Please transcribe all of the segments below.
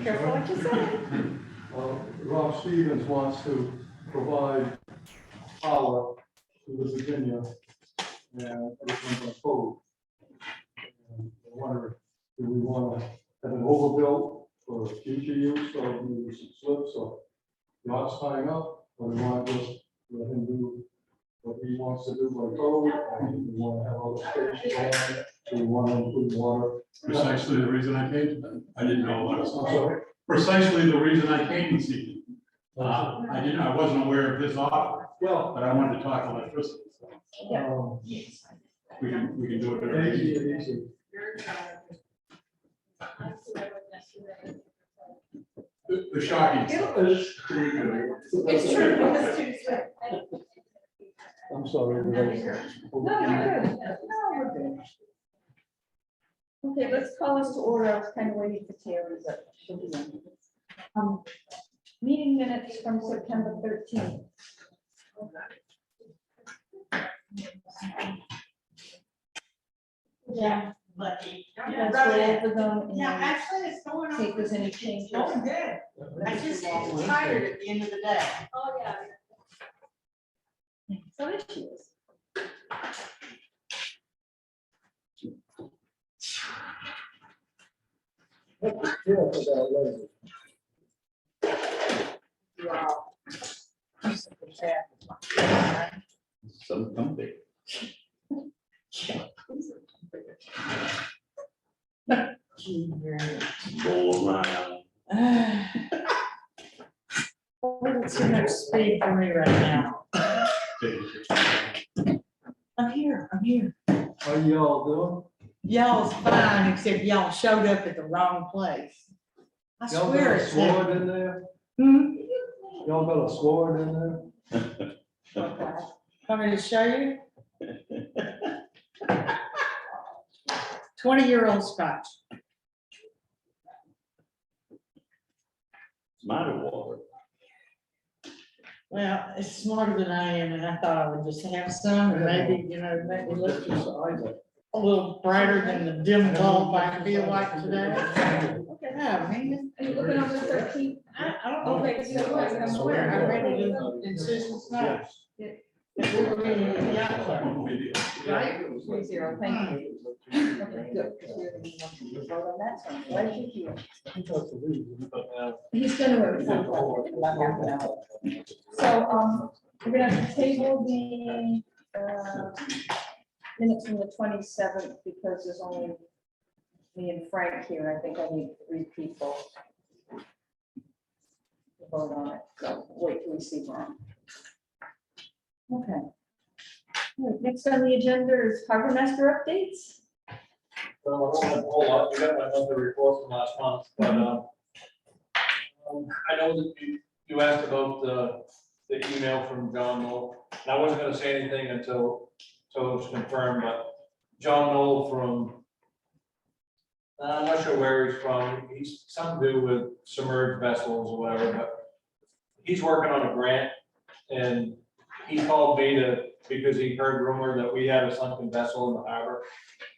Careful what you say. Rob Stevens wants to provide power to the Virginia and everything's on code. And I wonder, do we want to have an overbuilt for future use, or maybe some slips or yachts tying up, or do we want to just let him do what he wants to do by code? And we want to have all the stations on, do we want to include water? Precisely the reason I came tonight. I didn't know what I'm it was. sorry? Precisely the reason I came this evening. I wasn't aware of this offer, Well, but I wanted to talk electricity. So we can do it. at a easy, meeting. easy. The shocking. It's true. I'm sorry. No, you're good. No, we're good. Okay, let's call this to order. I was kind of waiting for Terry, but she'll be in. Meeting minutes from September 13th. Yeah, lucky. Let's go over them Yeah, and actually, it's going see if on. there's any changes. Going good. I just get tired at the end of the day. Oh, yeah. So issues. Some company. Roll around. It's too much speed for me right now. I'm here. How y'all Y'all's fine, except y'all showed up at the wrong place. I doing? Y'all swear got a it's. sword in there? Hmm? Y'all got a sword in there? Okay. Want me to show you? 20-year-old scotch. It's mighty water. Well, it's smarter than I am, and I thought I would just have some, and maybe, make me look just a little brighter than the dim bulb I feel like today. Okay. Yeah, man. Are you looking over the 13th? I don't know if it's so I swear, I read it in Susan's notes. Yeah. Right? 3-0, thank you. Okay, good. Vote on that, so I'm glad you're here. He's gonna. About half an hour. So, we're gonna have to table the, minutes from the 27th because there's only me and Frank here. I think I need 3 people to vote on it. So wait till we see Ron. Okay. All right, next on the agenda is harbor master updates. Well, I won't have a whole lot, you got my monthly report from last month, but, I know that you asked about the email from John Knoll, and I wasn't gonna say anything until it was confirmed, but John Knoll from, I'm not sure where he's from, he's something to do with submerged vessels or whatever, but he's working on a grant, and he called me because he heard rumor that we had a sunken vessel in the harbor.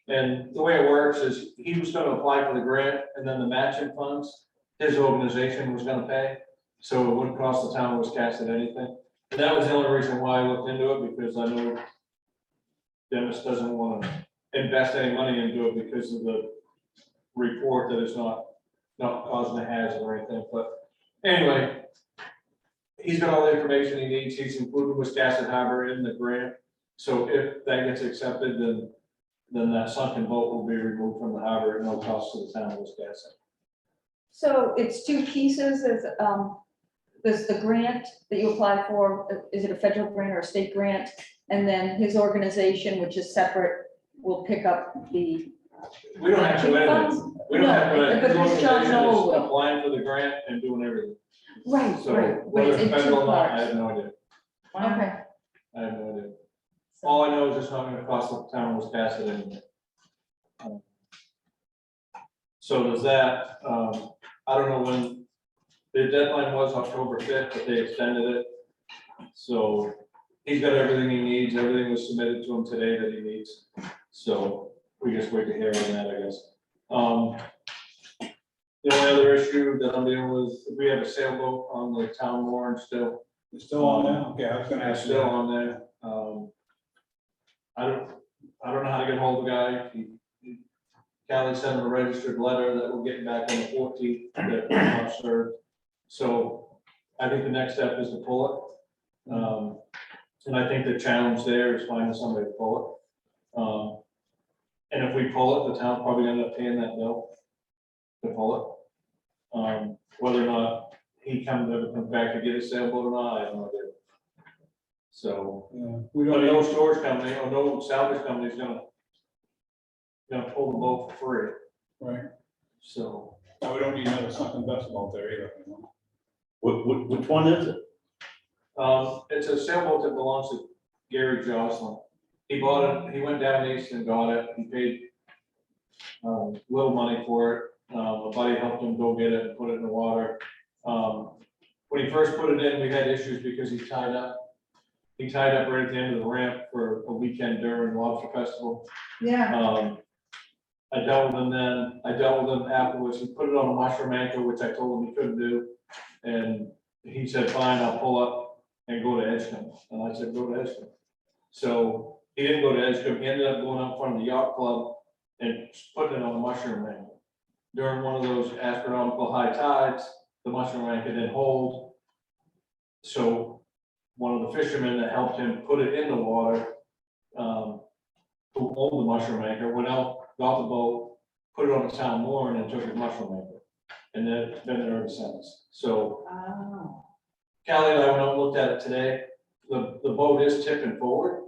And the way it works is he was gonna apply for the grant and then the matching funds, his organization was gonna pay. So it wouldn't cost the town of Wisconsin anything. And that was the only reason why I looked into it, because I know Dennis doesn't wanna invest any money into it because of the report that it's not causing a hazard or anything. But anyway, he's got all the information he needs. He's included Wisconsin Harbor in the grant. So if that gets accepted, then that sunken boat will be removed from the harbor at no cost to the town of Wisconsin. So it's 2 pieces. There's the grant that you apply for. Is it a federal grant or a state grant? And then his organization, which is separate, will pick up the. We don't have to do anything. We don't have to. No, but His this John organization Knoll is will. applying for the grant and doing everything. Right, So right. But whether it's it's in 2 federal or not, I parts. have no idea. Okay. I have no idea. All I know is it's not gonna cost the town of Wisconsin anything. So there's that, I don't know when, the deadline was October 5th, but they extended it. So he's got everything he needs, everything was submitted to him today that he needs. So we just wait to hear on that, I guess. The only other issue that I'm dealing with, we have a sailboat on the town mooring still. It's still on there? Okay, I was gonna It's ask you. still that. on there. I don't know how to get hold of the guy. Callie sent him a registered letter that we're getting back on the 14th, that was not served. So I think the next step is to pull it. And I think the challenge there is finding somebody to pull it. And if we pull it, the town probably end up paying that bill to pull it. Whether or not he ever comes back to get a sailboat or not, I have no idea. So, Yeah, we but don't no know. storage company or no salvage company is gonna pull the boat for free, Right. so. No, we don't need another something best about there either, you know? Which one is it? It's a sailboat that belongs to Gary Jocelyn. He bought it, he went down east and got it, he paid little money for it. A buddy helped him go get it and put it in the water. When he first put it in, we had issues because he tied up. He tied up right at the end of the ramp for a weekend during Lobster Festival. Yeah, I dealt with him then, I dealt with him afterwards, he put it on a mushroom anchor, which I told him he couldn't do. And he said, fine, I'll pull up and go to Edgecombe, and I said, go to Edgecombe. So he didn't go to Edgecombe, he ended up going up front of the yacht club and putting it on a mushroom anchor. During one of those astronomical high tides, the mushroom anchor didn't hold. So one of the fishermen that helped him put it in the water, who owned the mushroom anchor, went out, got the boat, put it on the town mooring and took his mushroom anchor. And then it's been there ever since. So oh, Callie and I went out and looked at it today. The boat is tipping forward.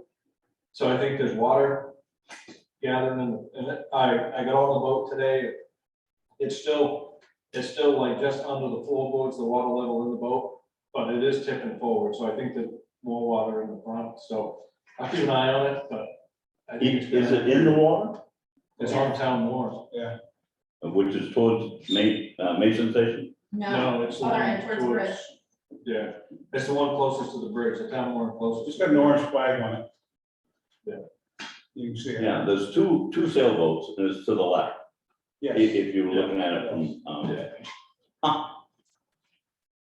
So I think there's water gathering in it. I got on the boat today. It's still like just under the floorboards, the water level in the boat, but it is tipping forward. So I think that more water in the front. So I'll keep an eye on it, but I think it's Is it in the water? It's on town mooring. Which is towards Mason Station? No, it's the other one end towards the bridge. Yeah, it's the one closest to the bridge, the town mooring closest. It's got an orange flag on it. Yeah. You can see it. Yeah, there's two sailboats, and it's to the left, Yes. if you're looking at it from, Yeah.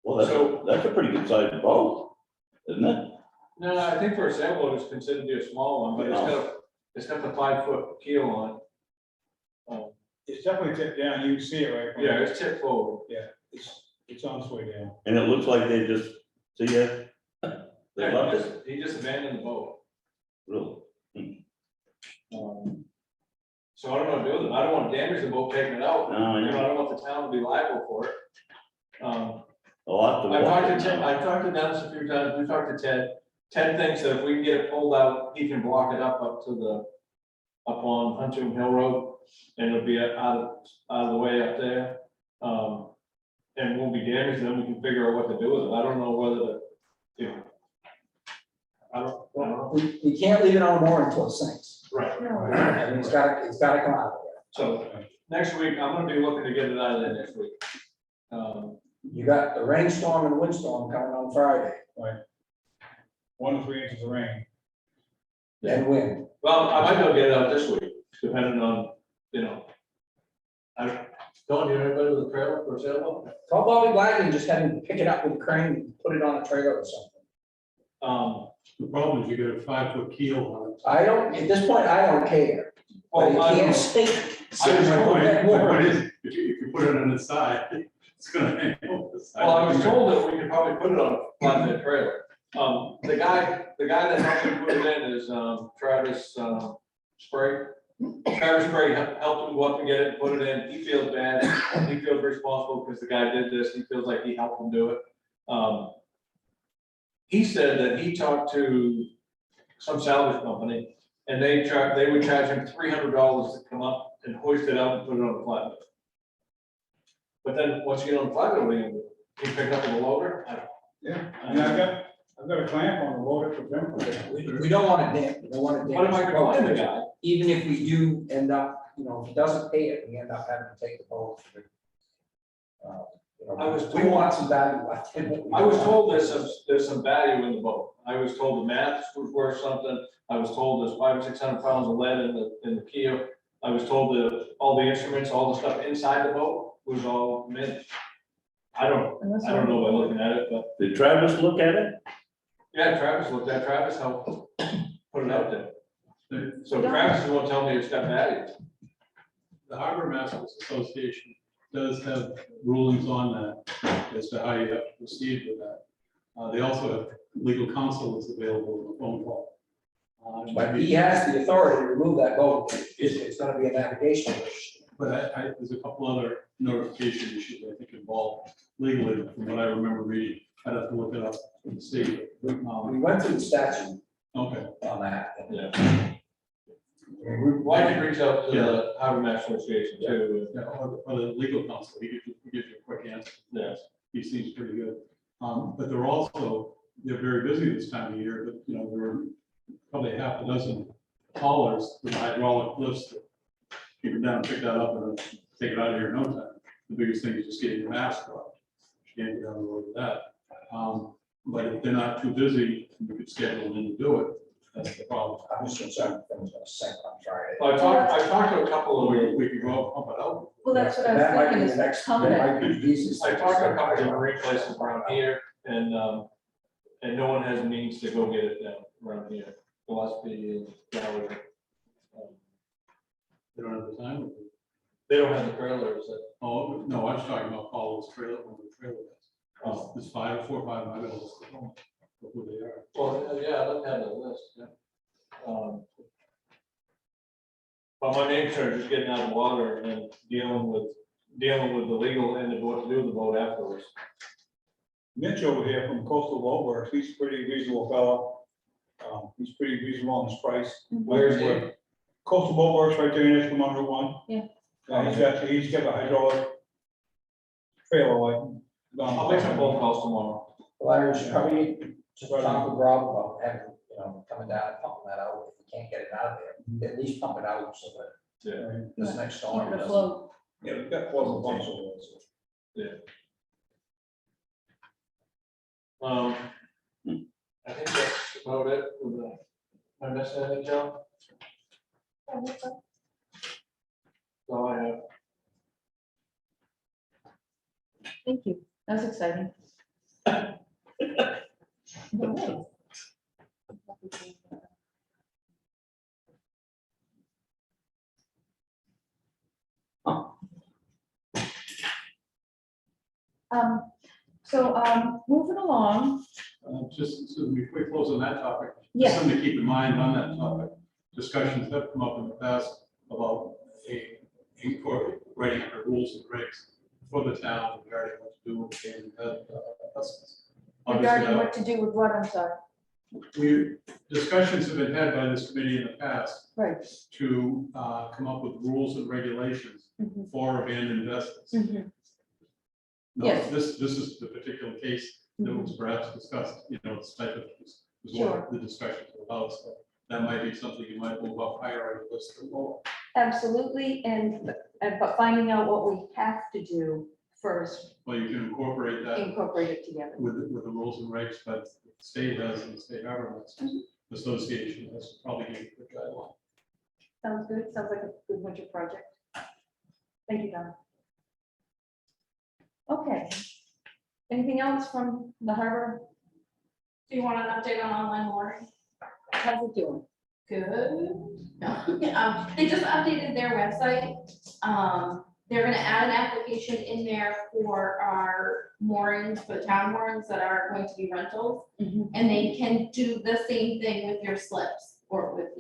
well, So- that's a pretty good sized boat, isn't it? No, I think for a sailboat, it's considered to be a small one, but it's got the 5-foot keel on it. It's definitely tipped down, you can see it right. from Yeah, there. it's tipped forward. It's on its way down. And it looks like they just, see ya? They Yeah, left it, he just abandoned the boat. really. So I don't know what to do with it. I don't want to damage the boat taking it out. No, I know. I don't know if the town will be liable for it. I'll have to I've watch talked it to Ted, now. I've talked to Dennis a few times, we've talked to Ted. Ted thinks that if we can get it pulled out, he can block it up up on Huntington Hill Road, and it'll be out of the way up there. And won't be damaged, then we can figure out what to do with it. I don't know whether to, you know. I don't know. We can't leave it on the mooring until it sinks. Right, I mean, it's gotta come out of there. so next week, I'm gonna be looking to get it out of there next week. You got the rainstorm and windstorm coming on Friday, 1 to 3 inches of rain. and wind. Well, I might go get it out this week, depending on, don't you anybody with a trailer for sailboat? Call Bobby Black and just have him pick it up with a crane and put it on a trailer or something. The problem is you get a 5-foot keel on it. I don't, at this point, I don't care. But you Well, I don't can't know. sink. I was sink told, that but what mooring. is, if you put it on the side, it's gonna hang over the side. Well, I was told that we could probably put it on a flatbed trailer. The guy that helped me put it in is, Travis, Sprague. Travis Sprague helped him go up and get it, put it in. He feels bad. He feels responsible because the guy did this. He feels like he helped him do it. He said that he talked to some salvage company and they would charge him $300 to come up and hoist it up and put it on the flatbed. But then once you get on the flatbed, what are you gonna do? You pick up with a loader? Yeah, and I've got a clamp on the loader for them. We don't want it damaged, we don't want it damaged. What am I gonna find the guy? Even if we do end up, if he doesn't pay it, we end up having to take the boat. We want some value left in it. I was told there's some value in the boat. I was told the mast was worth something. I was told there's 500 or 600 pounds of lead in the keel. I was told that all the instruments, all the stuff inside the boat was all meant. I don't Unless know by looking at it, but Did Travis look at it? yeah, Travis looked at, Travis helped put it out there. So Travis is gonna tell me it's got value. The Harbor Masters Association does have rulings on that as to how you have to proceed with that. They also have legal counsel that's available on the phone call. But he has the authority to remove that boat, it's gonna be a navigation issue. But there's a couple other notification issues I think involved legally, from what I remember reading. I'd have to look it up and see. We went through the statute Okay, on that. Yeah. Why don't you reach out to the Harbor Master Association too? yeah, or the legal counsel, he gives you a quick answer. Yes. He seems pretty good. But they're very busy this time of year, but, you know, there were probably half a dozen haulers with hydraulic lifts that keep it down, pick that up and then take it out of here in no time. The biggest thing is just getting your mask off. You can't get on the road with that. But if they're not too busy, you could schedule them in to do it. That's the problem. I'm just concerned that it was gonna sink on Friday. Well, I talked to a couple of, We could go up, pump it out. Well, that's what I That might was be thinking, the is next, coming that in. might be the easiest. I talked to a couple of marine places around here and no one has means to go get it down around here. Gillespie and Gallagher. They don't have the time. They don't have the trailers that. Oh, no, I was talking about Paul's trailer, one of the trailers. There's 4 or 5 items. Who they are. Well, yeah, I looked at the list, yeah. But my main concern is just getting out of the water and then dealing with the legal end of what to do with the boat afterwards. Mitch over here from Coastal Boat Works, he's a pretty reasonable fella. He's pretty reasonable on his price. Where's he? Coastal Boat Works right there, next to him on Route 1. Yeah. He's got a hydraulic trailer like. I'll make some phone calls tomorrow. Larry, should probably just talk with Rob about having, coming down and pumping that out, if you can't get it out of there, at least pump it out so that Yeah. this next storm Keep it doesn't. afloat. Yeah, we've got 4 pumps over there. So. I think that's about it for the, am I missing anything, John? That's all I have. Thank you, that's exciting. No. Moving along, Just so we quick close on that topic. Yes. Something to keep in mind on that topic. Discussions have come up in the past about writing our rules and regs for the town regarding what to do with buses. regarding what to do with what, I'm sorry, Discussions have been had by this committee in the past right. to come up with rules and regulations Mhm. for abandoned vessels. Mhm. No, Yes. this is the particular case that was perhaps discussed, this type of, is what the discussions were about, so that might be something you might move up higher on the list of lower. Absolutely, but finding out what we have to do first, Well, you can incorporate that incorporate it together. with the rules and regs, but the state does, and the state harbor association has probably give you a good guideline. Sounds good, sounds like a good winter project. Thank you, Don. Okay. Anything else from the harbor? Do you want an update on online mooring? How's it doing? Good. No. They just updated their website. They're gonna add an application in there for our moorings, for the town moorings that are going to be rentals. Mhm. And they can do the same thing with your slips or with,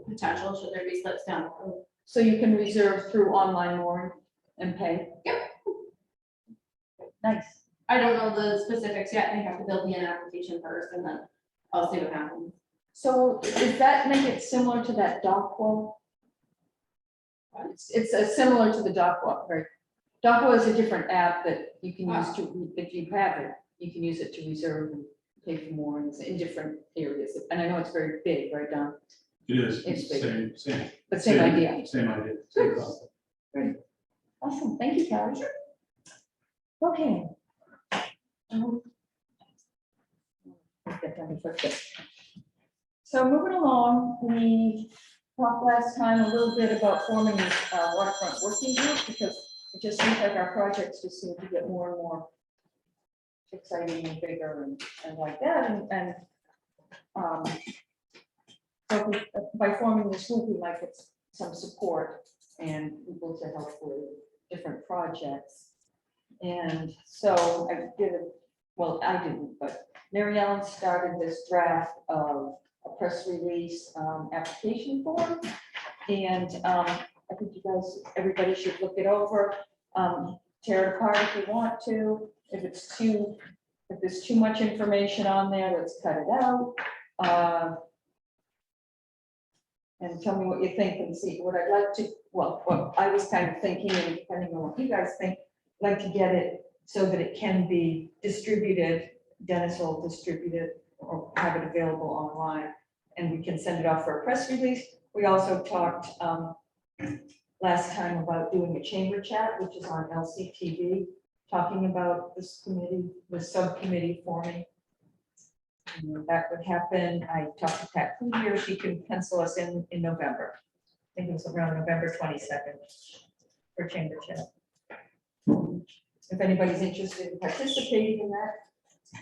potential, should there be slips down the road. So you can reserve through online mooring and pay? Yep. Nice. I don't know the specifics yet. They have to build me an application first and then I'll see what happens. So does that make it similar to that DocWall? It's similar to the DocWall, right? DocWall is a different app that you can use to, if you have it, you can use it to reserve and pay for moorings in different areas. And I know it's very big, right, Don? It is, It's big. same. But same idea. Same idea. Same concept. Awesome, thank you, Carol. Okay. Get down to first bit. So moving along, we talked last time a little bit about forming this waterfront working group because it just seems like our projects just seem to get more and more exciting and bigger and like that, so by forming this group, we might get some support and people to help with different projects. And so I did it, well, I didn't, but Mary Ellen started this draft of a press release application form. And I think you guys, everybody should look it over, tear it apart if you want to. If there's too much information on there, let's cut it out. And tell me what you think and see what I'd like to, well, what I was kind of thinking, and depending on what you guys think, like to get it so that it can be distributed. Dennis will distribute it or have it available online, and we can send it off for a press release. We also talked last time about doing a chamber chat, which is on LCTV, talking about this committee, the subcommittee forming. And that would happen. I talked to Pat Cleaver, she can pencil us in November. I think it was around November 22nd for chamber chat. If anybody's interested in participating in that,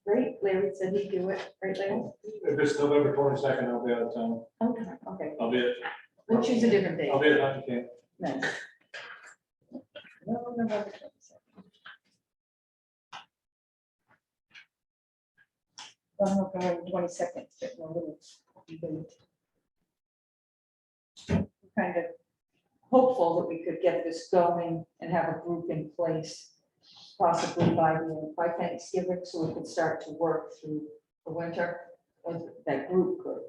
great. Larry said he'd do it. Right, Larry? If it's November 22nd, I'll be out of town. Okay, I'll be at, we'll choose a different date. I'll be at Hunter Camp. Nice. No, November 22nd. Well, November 22nd, but a little date. Kind of hopeful that we could get this going and have a group in place possibly by Thanksgiving, so we could start to work through the winter, or that group could.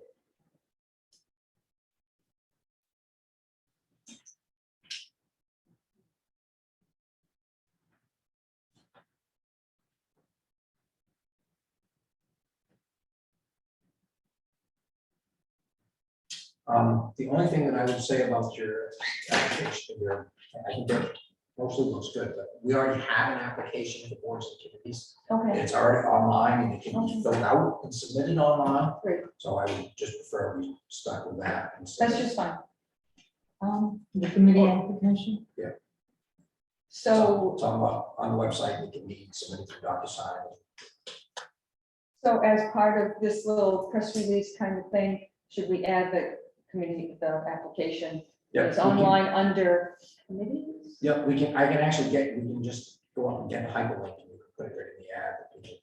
The only thing that I would say about your application, I think that mostly looks good, but we already have an application for boards and committees. Okay, It's already online and it can be filled out and submitted online. great. So I would just prefer we stuck with that. That's just fine. The committee application? So, It's on the website, it can be submitted through DocuSign. so as part of this little press release kind of thing, should we add the committee, the application? Yeah, It's we can- online under committees? Yep, we can just go up and get a hyperlink and we can put it right in the ad. that people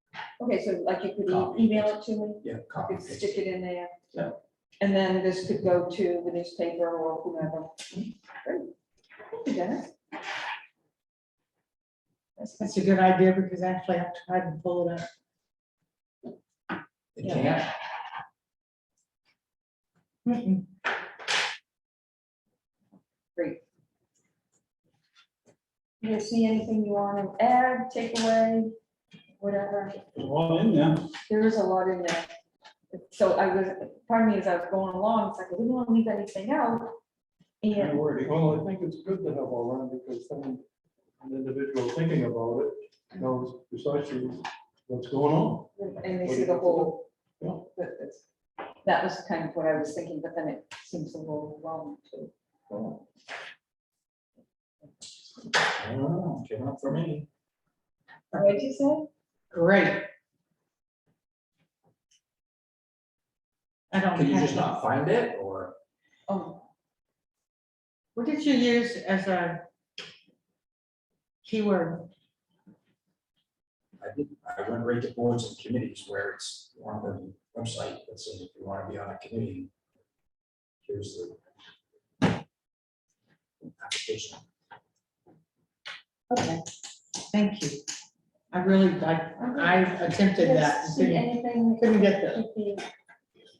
can- Okay, so like you could Copy. email it to me, Yeah, I copy. could stick it in there. Yeah. And then this could go to the newspaper or whomever. Great. Thank you, Dennis. That's a good idea, because actually I've tried to pull it up. It can't. Mm-mm. Great. You see anything you want to add, take away, whatever? There's a lot in there. There is a lot in there. So part of me as I was going along, it's like, I didn't want to leave anything out. And, Well, I think it's good to have all that because then an individual thinking about it knows precisely what's going on. they see the whole. Yeah. That was kind of what I was thinking, but then it seems a little wrong too. I don't know, came up for me. What did you say? Great. I don't Could you have just to- not find it or? Oh, What did you use as a keyword? I went right to boards and committees where it's on the website that says if you want to be on a committee, here's the application. Okay, thank you. I really, I attempted that. yes, see anything? Couldn't get the, Could be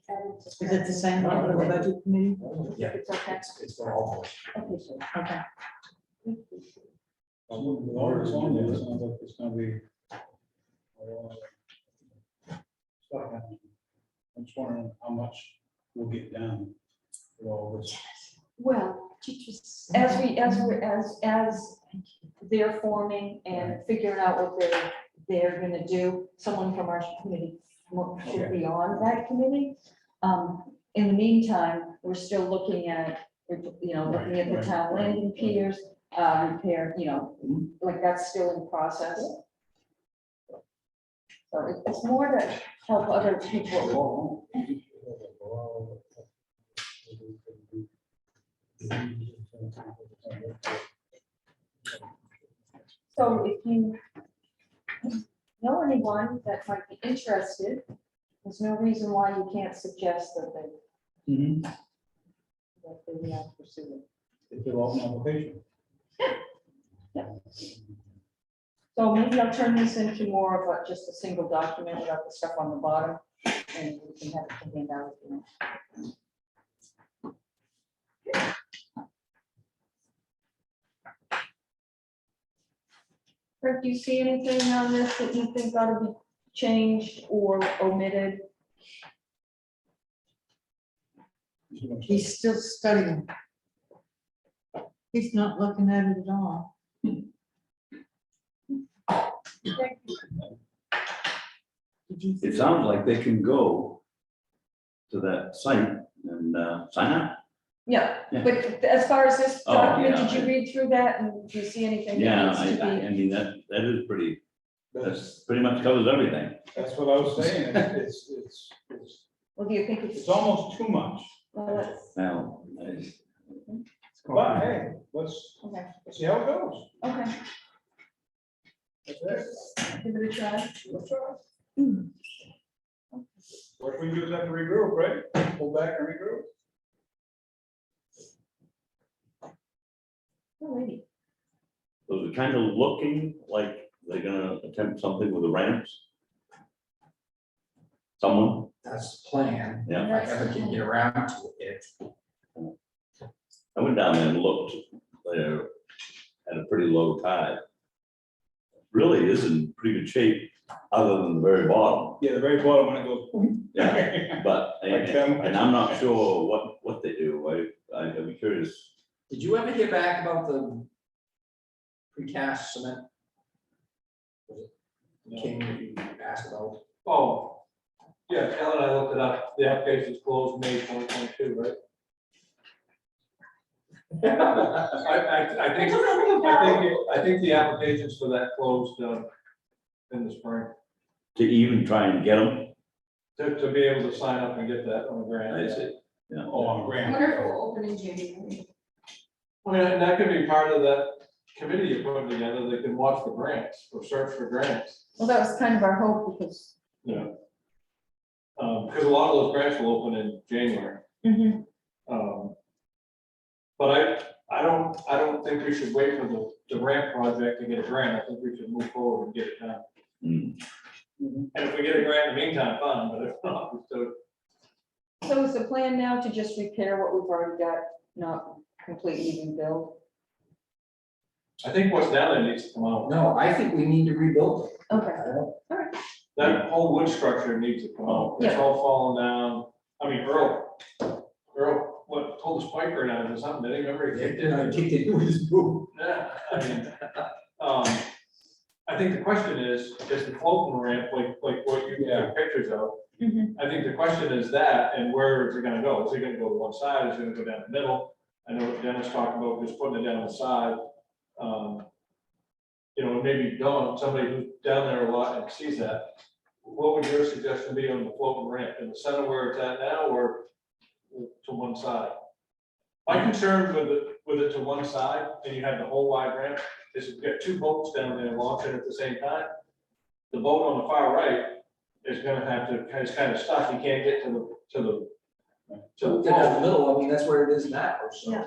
added to is it the same that? one for the budget committee? Yeah, It's okay. it's for all boards. Okay, so. Okay. With all this on there, it sounds like it's gonna be. Stuff happening. I'm just wondering how much we'll get done with all this. Well, as they're forming and figuring out what they're gonna do, someone from our committee should be on that committee. In the meantime, we're still looking at, looking at the Right, town right, landing right. piers, repair, like that's still in process. So it's more to help other people. So if you know anyone that might be interested, there's no reason why you can't suggest that they pursue it. If they're open application. So maybe I'll turn this into more of just a single document without the stuff on the bottom, and we can have it to hand out. Rick, do you see anything on this that you think ought to be changed or omitted? He's still studying. He's not looking at it at all. It sounds like they can go to that site and sign up. Yeah, Yeah. but as far as this Oh, document, yeah, did you read through that and do you see anything Yeah, that needs to I be? mean, that is pretty, that's pretty much covers everything. That's what I was saying, it's, Well, do you think it's it's? almost too much. Well, let's- Now, But hey, let's Okay, see how it goes. okay, That's it. give it a try. Let's try. What we do is have to regroup, right? Pull back and regroup. Alrighty. so we're kind of looking like they're gonna attempt something with the ramps. Someone, That's the plan. yeah, If I ever can get around to it. I went down there and looked, they're at a pretty low tide. Really is in pretty good shape, other than the very bottom, Yeah, the very bottom when it goes. boom. yeah, but, Like them. and I'm not sure what they do, I'd be curious. Did you ever hear back about the precast cement? Was it King that you asked about? Oh, yeah, Ellen and I looked it up, the application's closed May 2022, right? I think the applications for that closed in the spring, To even try and get them, to be able to sign up and get that on the grant. I see, yeah. Oh, on I Graham. wonder if it will open in January. I mean, and that could be part of that committee you're putting together, they can watch for grants, or search for grants, Well, that was kind of our hope because. you know. Because a lot of those grants will open in January. But I don't think we should wait for the ramp project to get a grant, I think we should move forward and get it done. Mm. And if we get a grant in the meantime, fine, but if not, we still. So is the plan now to just repair what we've already got, not completely rebuild? I think what's down there needs to come out. No, I think we need to rebuild it. Okay. I don't- That whole wood structure needs to come out. It's Yeah. all falling down. I mean, Earl, what, pulled the spiker down or something, did he remember? He kicked it? I kicked it with his boot. Yeah, I mean, I think the question is the floating ramp, like what you took pictures of? Mhm. I think the question is that, and where is it gonna go? Is it gonna go to one side? Is it gonna go down the middle? I know what Dennis talked about, just putting it down the side. Maybe Dawn, somebody who's down there a lot and sees that. What would your suggestion be on the floating ramp? In the center where it's at now, or to one side? My concern with it to one side, and you have the whole wide ramp, is you've got two boats down there launching at the same time. The boat on the far right is gonna have to, is kind of stuck, you can't get to the So get down the middle, I mean, that's where it is now, so. Yeah.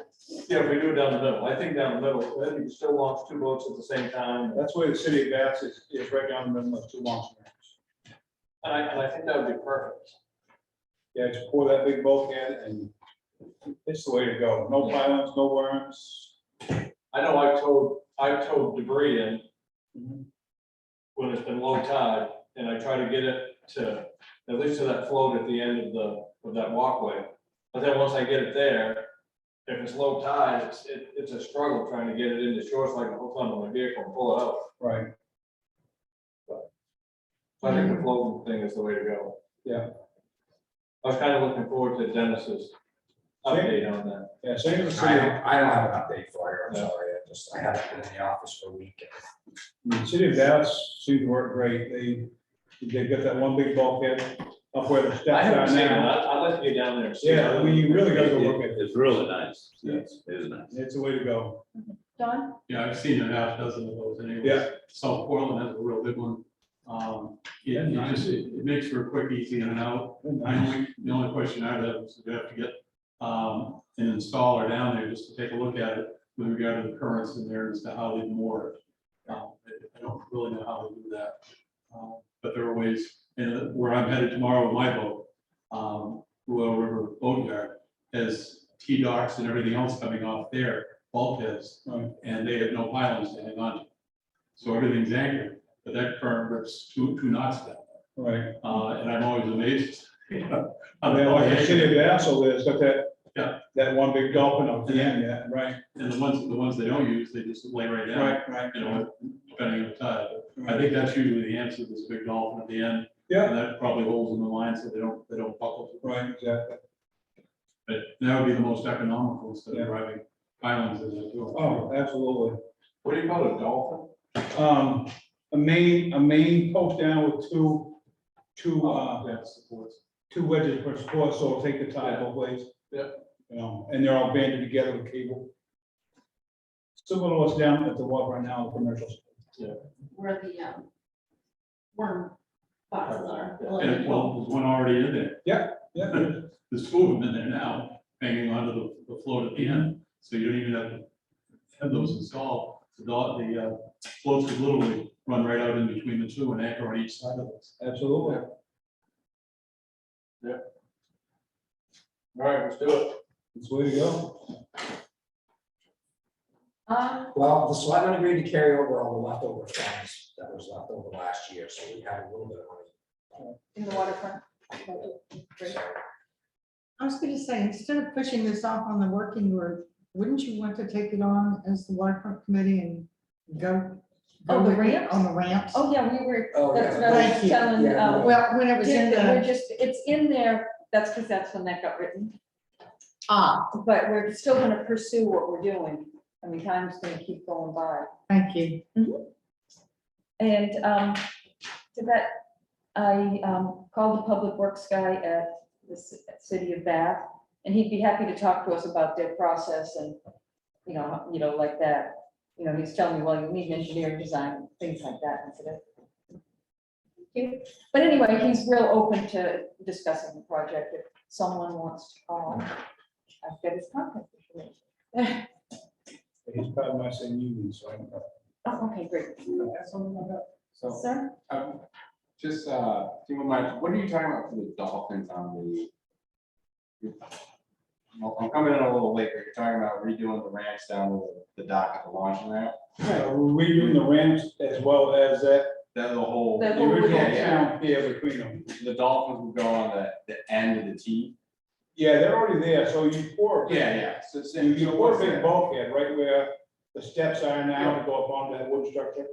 Yeah, if we do it down the middle, I think down the middle, then you can still launch two boats at the same time. That's where the city of Bath is right down the middle of two launch ramps. And I think that would be perfect. Yeah, just pour that big bulkhead and it's the way to go. No pilings, no worms. I know I towed debris in when it's been low tide, and I try to get it to, at least to that float at the end of that walkway. But then once I get it there, if it's low tide, it's a struggle trying to get it into shore, so I can hook onto my vehicle and pull it out. Right. So I think the floating thing is the way to go. Yeah. I was kind of looking forward to Dennis's update on that. Yeah, same as the I city. don't have an update for you, I'm Yeah. sorry. I haven't been in the office for a week. The city of Dallas seems to work great. They've got that one big bulkhead up where the steps I are haven't seen it, now. I'd like to get down there and see. Yeah, we really gotta go look at it. It's really nice. Yes. It is nice. It's a way to go. Don? Yeah, I've seen a half dozen of those anyways. Yeah. South Portland has a real big one. It makes for a quick, easy in and out. The only question I'd have is you have to get an installer down there just to take a look at it with regard to the currents in there as to how they moor it. I don't really know how they do that. But there are ways, and where I'm headed tomorrow with my boat, Royal River Boatyard, has T-docks and everything else coming off there, bulkheads, Right. and they have no pilings to hang on to. So everything's anchored, but that current rips two knots down. Right. And I'm always amazed, you know. how And then like the city of anchored. Dallas over there, it's got Yeah. that one big dolphin up the end, yeah, right, And the ones they don't use, they just lay right down, right. you know, depending on the tide. But I think that's usually the answer, this big dolphin at the end. Yeah. And that probably holds in the line so they don't buckle. Right, exactly. But that would be the most economical instead Yeah. of driving islands as they do. Oh, absolutely. What do you call it, a dolphin? A main post down with two That supports. two wedges per support, so it'll take the tide both ways. Yeah. You know, and they're all banded together with cable. Similar to what's down at the water right now, the commercials. Where the, worm boxes are. And well, there's one already in there. Yeah. There's two of them in there now, hanging onto the float at the end, so you don't even have to have those installed. The floats could literally run right out in between the two and anchor on each side of this. Absolutely. All right, let's do it. It's the way to go. Well, the selectmen agreed to carry over all the leftover funds that was left over last year, so we had a little bit of money. In the waterfront. Great. I was gonna say, instead of pushing this off on the working group, wouldn't you want to take it on as the waterfront committee and go? Oh, the with it ramps? On the ramps? Oh, yeah, we were, Oh, that's yeah. what I was Thank you. telling, Yeah, Well, when it was in we're the, just, it's in there, that's because that's when that got written. But we're still gonna pursue what we're doing. I mean, time's gonna keep going by. thank you. And to that, I called the public works guy at the city of Bath, and he'd be happy to talk to us about their process and, you know, like that. You know, he's telling me, well, you need an engineering design, things like that. And I said, "Thank you." But anyway, he's real open to discussing the project if someone wants to call. I've got his contact information. He's part of my same union, so I know. Oh, okay, great. So, Sir? just, do you mind, what are you talking about for the dolphins on the? Well, I'm coming in a little late, but you're talking about redoing the ramps down to the dock at the launch ramp? We're redoing the ramps as well as that, That the whole, The the whole- original yeah, yeah. town here between them. The dolphins will go on the end of the T? Yeah, they're already there, so you pour. Yeah. So it's, You so pour what's a big that? bulkhead right where the steps are now to go up on that wood structure.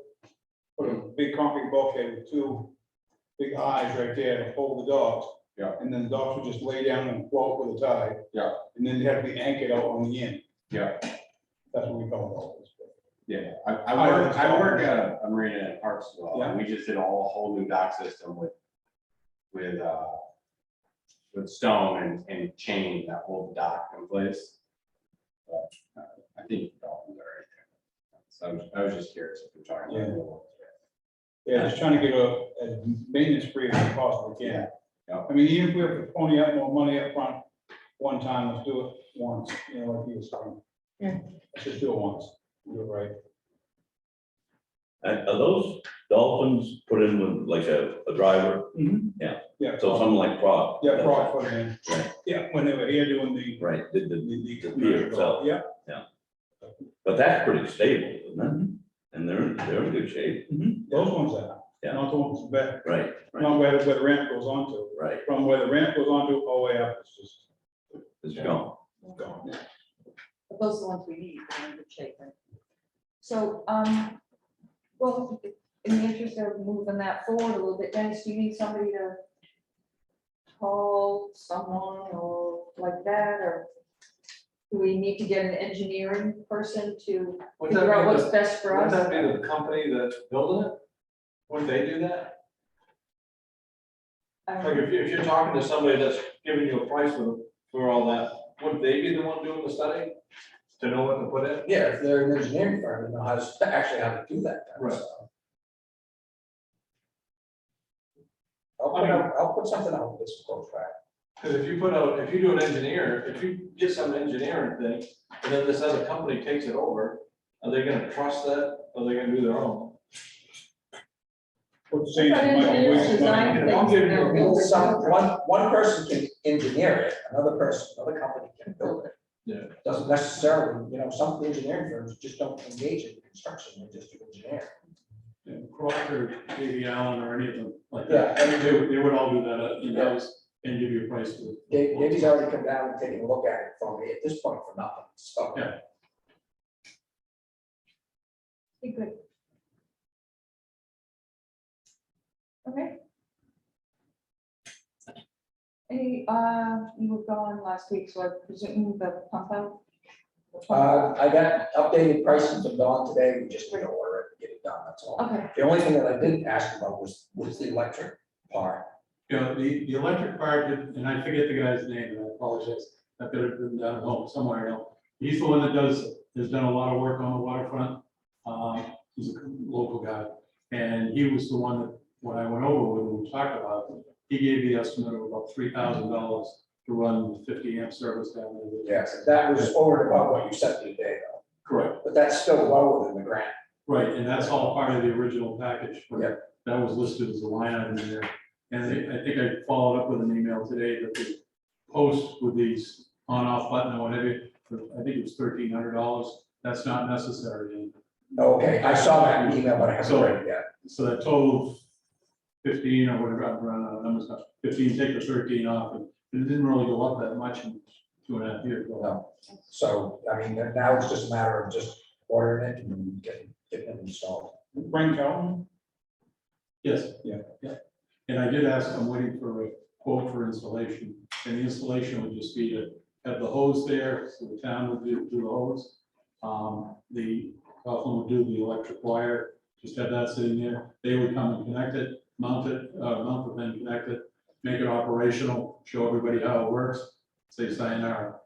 Put a big concrete bulkhead with two big eyes right there to hold the dogs. Yeah. And then the dogs would just lay down and float with the tide. Yeah. And then they have to be anchored out on the end. Yeah, That's what we call dolphins. yeah. I work at a marina in Parks as well, and we just did a whole new dock system with stone and chain that hold the dock in place. But I think the dolphins are right there. So I was just curious if you're talking about. Yeah, just trying to get as maintenance free as we possibly can. Yeah. I mean, even if we have to pony up more money up front, one time, let's do it once, you know, like you were saying. Yeah. Let's just do it once, do it right. And are those dolphins put in with like a driver? Yeah. So something like prop? Yeah, fraud put it in. Right. Yeah, when they were here doing the. Right, the the pier itself. Yeah. But that's pretty stable, isn't it? And they're in good shape. Those ones are, Yeah. not the ones back, Right, not where the ramp goes onto. right. From where the ramp goes onto, all the way up, it's just It's gone. gone. But those are the ones we need, they're in good shape. Right? So, well, in the interest of moving that forward a little bit, Dennis, do you need somebody to call someone or like that, or do we need to get an engineering person to Wouldn't figure out that be what's best for wouldn't us? that be the company that's building it? Wouldn't they do that? Like if you're talking to somebody that's giving you a price for all that, wouldn't they be the one doing the study? To know what to put in? Yeah, if they're an engineering firm, they know how to, actually how to do that. kind of Right. stuff. I'll put something out with this contract. Because if you do an engineer, if you get some engineering thing, and then this other company takes it over, are they gonna trust that, or are they gonna do their own? What's I thought engineers design I'll things. give you and a they'll bill. build it. One person can engineer it, another company can build it. Yeah. Doesn't necessarily, some engineering firms just don't engage in construction, they just do engineering. And Crocker, Davy Allen, or any of them like Yeah, that, and they would all do that in-house and give you a price for it. Davey's already come down and taken a look at it for me, at this point for nothing, so. Yeah. Be good. Okay. Any, you were gone last week, so I presume the pump out? I got updated pricing from Dawn today, we just gonna order it and get it done, that's all. Okay, The only thing that I didn't ask about was the electric part. You know, the electric part, and I forget the guy's name, and I apologize, I've got it written down at home somewhere else. He's the one that has done a lot of work on the waterfront. He's a local guy, and he was the one that, when I went over with him, we talked about it, he gave the estimate of about $3,000 to run the 50 amp service down there. Yes, that was over and above what you said today, though, Correct, but that's still well within the grant. right, and that's all part of the original package. Yeah. That was listed as a line item in there. And I think I followed up with an email today that the post with these on-off button or whatever, I think it was $1,300. That's not necessary. Okay, I saw that in the email, but I haven't read it yet. So that total 15 or whatever, I'm running out of numbers now, 15, take the 13 off, and it didn't really go up that much in 2.5 years. No. So, I mean, now it's just a matter of just ordering it and getting it installed. Frank Calhoun? Yes. Yeah. Yeah. And I did ask, I'm waiting for a quote for installation, and the installation would just be to have the hose there, so the town would do the hose. The Coughlin would do the electric wire, just have that sitting there. They would come and connect it, mount it, then connect it, make it operational, show everybody how it works, say sayonara.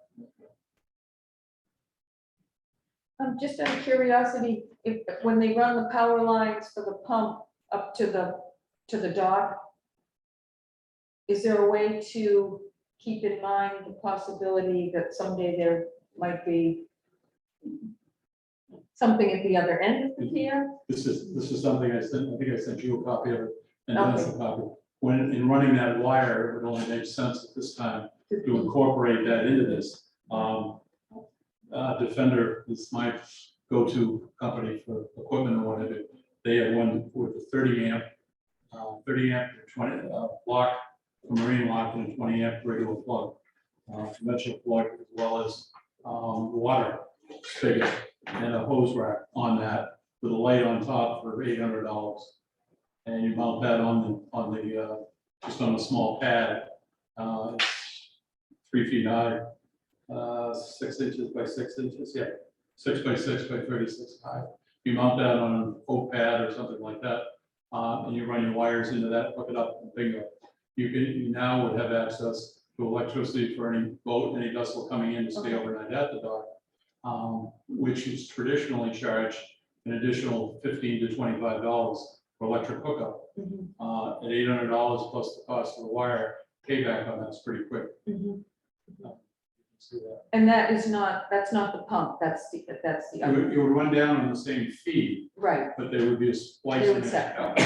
just out of curiosity, if, when they run the power lines for the pump up to the dock, is there a way to keep in mind the possibility that someday there might be something at the other end of the pier? This is something I think I sent you a copy of it, and Dennis a copy. When, in running that wire, it would only make sense at this time to incorporate that into this. Defender is my go-to company for equipment or whatever. They have one with a 30 amp, 20 block, a marine lock, and a 20 amp regular plug, conventional plug, as well as water spigot and a hose rack on that with a light on top for $800. And you mount that on the just on a small pad. It's 3 feet high, 6 inches by 6 inches, yeah, 6 by 6 by 36 high. You mount that on an oak pad or something like that, and you run your wires into that, hook it up, and bingo. You now would have access to electricity for any boat, any vessel coming in to stay overnight at the dock, which is traditionally charged an additional $15 to $25 for electric hookup. At $800 plus the cost of the wire, payback on that's pretty quick. See that. And that's not the pump, that's the other, It would run down on the same feed, right, but there would be a splicing. They would separate.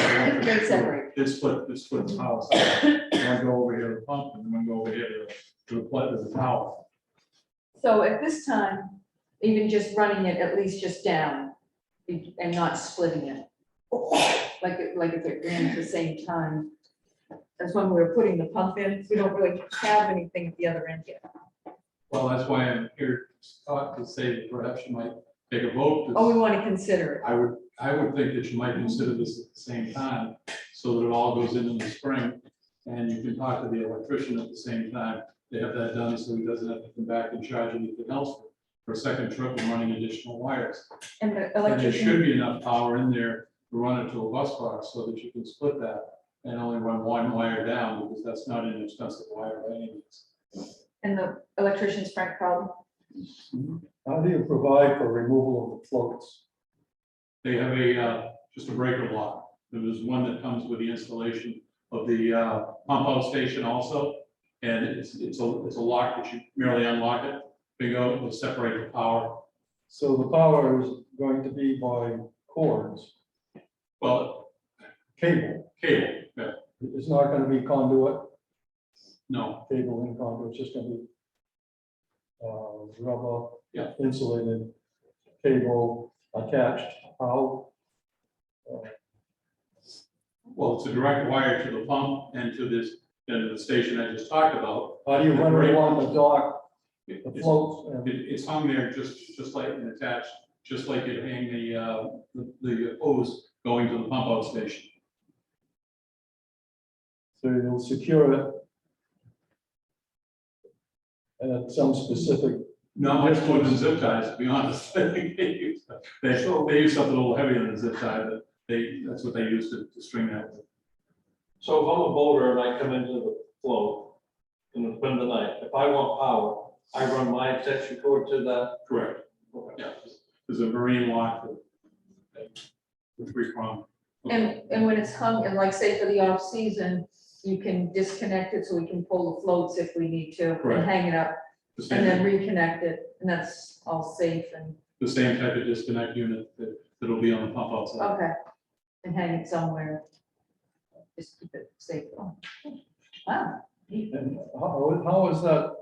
They'd separate. They split the house. One go over here to the pump and one go over here to the plug of the tower. so at this time, even just running it at least just down and not splitting it. Like if it ran at the same time as when we were putting the pump in, we don't really have anything at the other end yet. Well, that's why I'm here to say that perhaps you might take a vote. Oh, we want to consider it. I would think that you might consider this at the same time, so that it all goes in the spring, and you can talk to the electrician at the same time to have that done, so he doesn't have to come back and charge anything else for a second trip and running additional wires. And the And there electrician, should be enough power in there to run it to a bus box so that you can split that and only run one wire down, because that's not an expensive wire by any means. and the electrician's Frank problem. How do you provide for removal of the floats? They have just a breaker block. There is one that comes with the installation of the pump out station also. And it's a lock that you merely unlock it, bingo, it will separate the power. So the power is going to be by cords, Well, cable. yeah, It's not gonna be conduit, no, cable and conduit, it's just gonna be rubber. Yeah. Insulated cable attached, how? well, it's a direct wire to the pump and to this, and the station I just talked about. How do you run it along the dock, the It's- floats? And It's hung there just like and attached, just like you'd hang the hose going to the pump out station. so you'll secure it at some specific, Not much more than zip ties, to be honest. They use something a little heavier than a zip tie, but that's what they use to string that with. So if I'm a boater and I come into the float in the middle of the night, if I want power, I run my extension cord to that. Correct. Yeah, there's a marine lock with three prong. And when it's hung, and like say for the off season, you can disconnect it so we can pull the floats if we need to, and Correct. hang it up, The and then same, reconnect it, and that's all safe and, the same type of disconnect unit that'll be on the pump outside. okay. And hang it somewhere. Just keep it safe. Wow. and how is that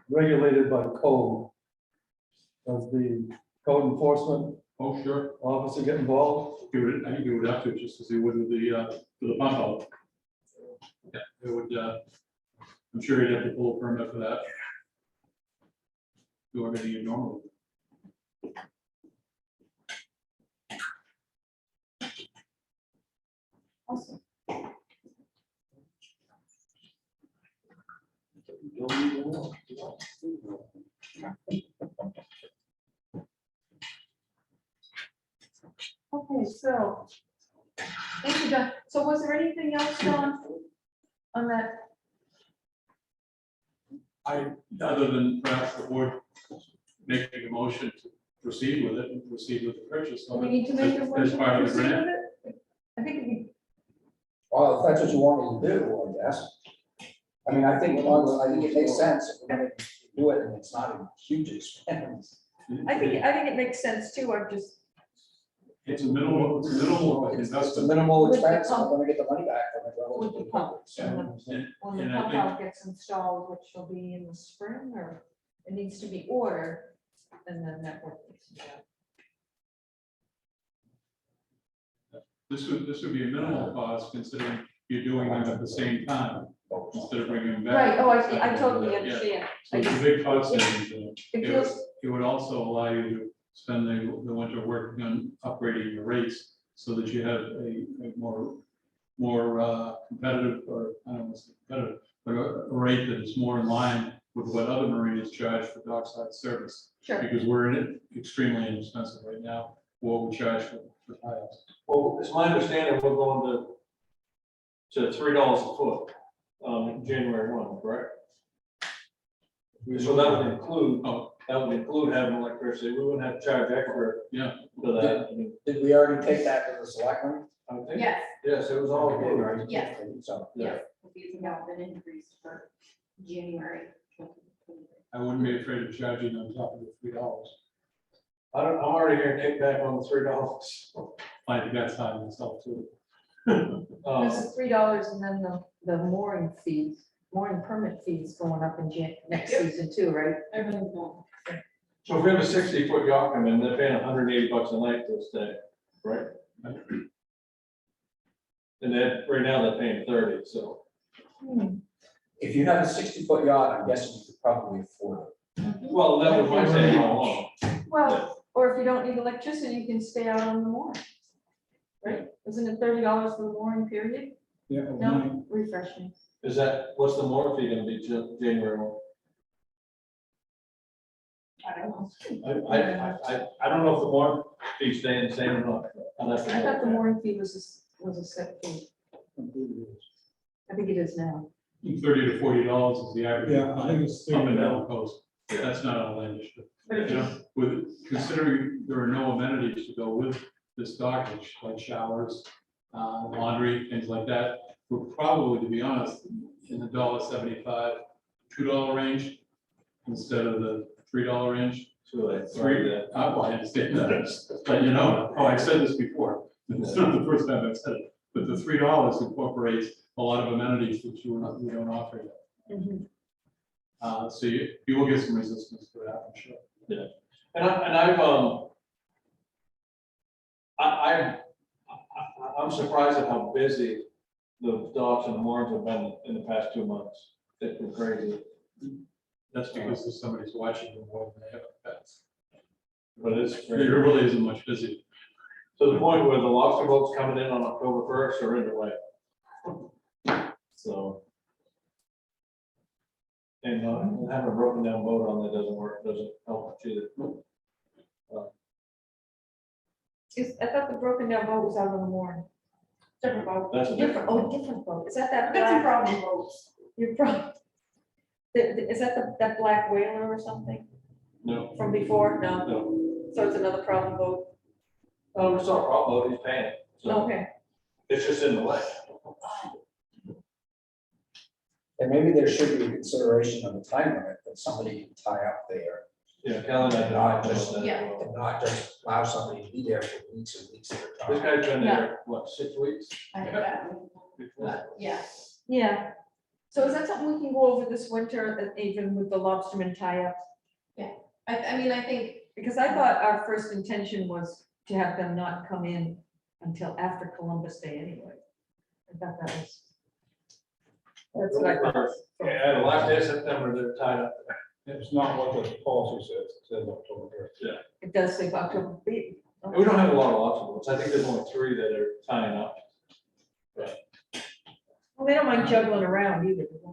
regulated by code? Does the code enforcement Oh, sure. officer get involved? I think you would have to, just as you would with the pump out. Yeah, it would, I'm sure you'd have to pull a permit for that. Do everything you normally do. Awesome. Okay, so, thank you, John. So was there anything else, John, on that? Other than perhaps the board making a motion to proceed with it and proceed with the purchase Do of we it need to make a as motion part to of the proceed grant. with it? I think we, Well, if that's what you want me to do, I guess. I mean, I think it makes sense if we're gonna do it and it's not a huge expense. I think it makes sense too. I'm just, It's a minimal It's a investment. minimal With the expense, I'm pump. gonna get the money back from it. with the relatively pump, quickly, so. when the And I pump think- out gets installed, which will be in the spring, or it needs to be ordered, and then that work needs to be done. This would be a minimal cost considering you're doing them at the same time instead of bringing them back. Right, oh, I totally Yeah. understand. So it's a big cost savings. It It feels, would, it would also allow you to spend the winter working on upgrading your rates so that you have a more competitive, or I don't know, what's competitive, but a rate that is more in line with what other marinas charge for dockside service. sure, Because we're in it extremely inexpensive right now, for what we charge for tie-ups. Well, it's my understanding we're going to $3 a foot, January 1, correct? So that would include, having electricity, we wouldn't have to charge extra Yeah, for that. I mean, Did we already take that to the selectmen? I think, Yes, yes, it was all Okay, good. right. Yes. So, yes, the fees have been increased for January 2023. I wouldn't be afraid of charging on top of the $3. I'm already hearing kickback on the $3. I think that's high myself too. this is $3, and then the mooring fees, mooring permit fees going up in next Yep. season too, right? Everything's going. So if we have a 60-foot yacht come in, they're paying $180 a night to stay, right? And then, right now, they're paying 30, so. if you have a 60-foot yacht, I'm guessing you could probably afford it. Well, that was my saying all along. Well, or if you don't need electricity, you can stay out on the mooring. Right? Isn't it $30 for the mooring period? Yeah. No, refreshing. Is that, what's the mooring fee gonna be January 1? I don't know. I don't know if the mooring fee's staying the same or not. I'll have to I thought the know. mooring fee was a set fee. I think it is now. $30 to $40 is the average. Yeah, I think it's Up and $30. down the coast. That's not outlandish. But if You know, considering there are no amenities to go with this dockage, like showers, laundry, things like that, we're probably, to be honest, in the $1.75, $2 range instead of the $3 range. So like Well, I understand that, but you know, I've said this before, it's not the first time I've said it, but the $3 incorporates a lot of amenities that we don't offer yet. Mhm. So you will get some resistance to that, I'm sure. I'm surprised at how busy the docks and the moorings have been in the past 2 months. It's been crazy, That's because there's somebody's watching them more than they have pets. but it's There crazy. really isn't much busy. To the point where the lobster boats coming in on October 1st are in the way. So. And having a broken down boat on that doesn't work, doesn't help much either. I thought the broken down boat was out on the mooring. Different boat. That's a different. Different boat. Is that that I've got some black? problem boats. You're probably. Is that that black whaler or something No, from before? No, no, so it's another problem boat. it's not a problem, he's paying, so Okay. it's just in the way. And maybe there should be a consideration of the time limit that somebody can tie up there Yeah, Kelly and I Not did just- that. Yeah. and not just allow somebody to be there for weeks and weeks at a This time. guy's been there, what, 6 weeks? I think that, but, yeah. Yeah. So is that something we can go over this winter, even with the lobsterman tie-up? I mean, I think, Because I thought our first intention was to have them not come in until after Columbus Day anyway. I thought that was. That's what I thought. Yeah, the last day of September, they're tied up. It's not what the policy says, it says October first. It does say October. We don't have a lot of lobster boats, I think there's only 3 that are tying up. Well, they don't mind juggling around either. do they?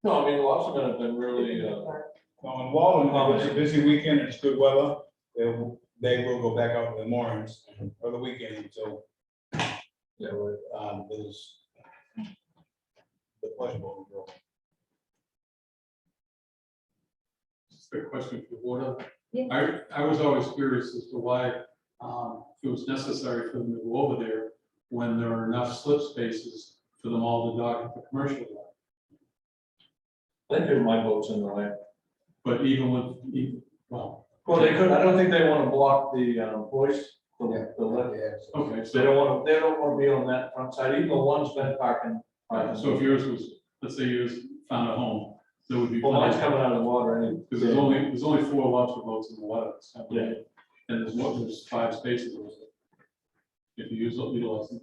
No, I mean, the lobstermen have been really, Now, in Walden, if it's a busy weekend, and it's good weather, they will go back out to the moorings for the weekend until there's the pleasure boat will go. It's a good question for the board. Yeah. I was always curious as to why it was necessary for them to go over there when there are enough slip spaces for them all to dock at the commercial dock. I think my boat's in the way. But even with, well, Well, they could, I don't think they wanna block the, hoist, the lift. Yeah. okay, They don't wanna be on that front side, even though one's been parking. so if yours was, let's say yours found a home, there would be. Well, mine's coming out of the water, and Because there's only 4 lobster boats in the water. this time of Yeah. year. And there's 5 spaces. If you utilize them.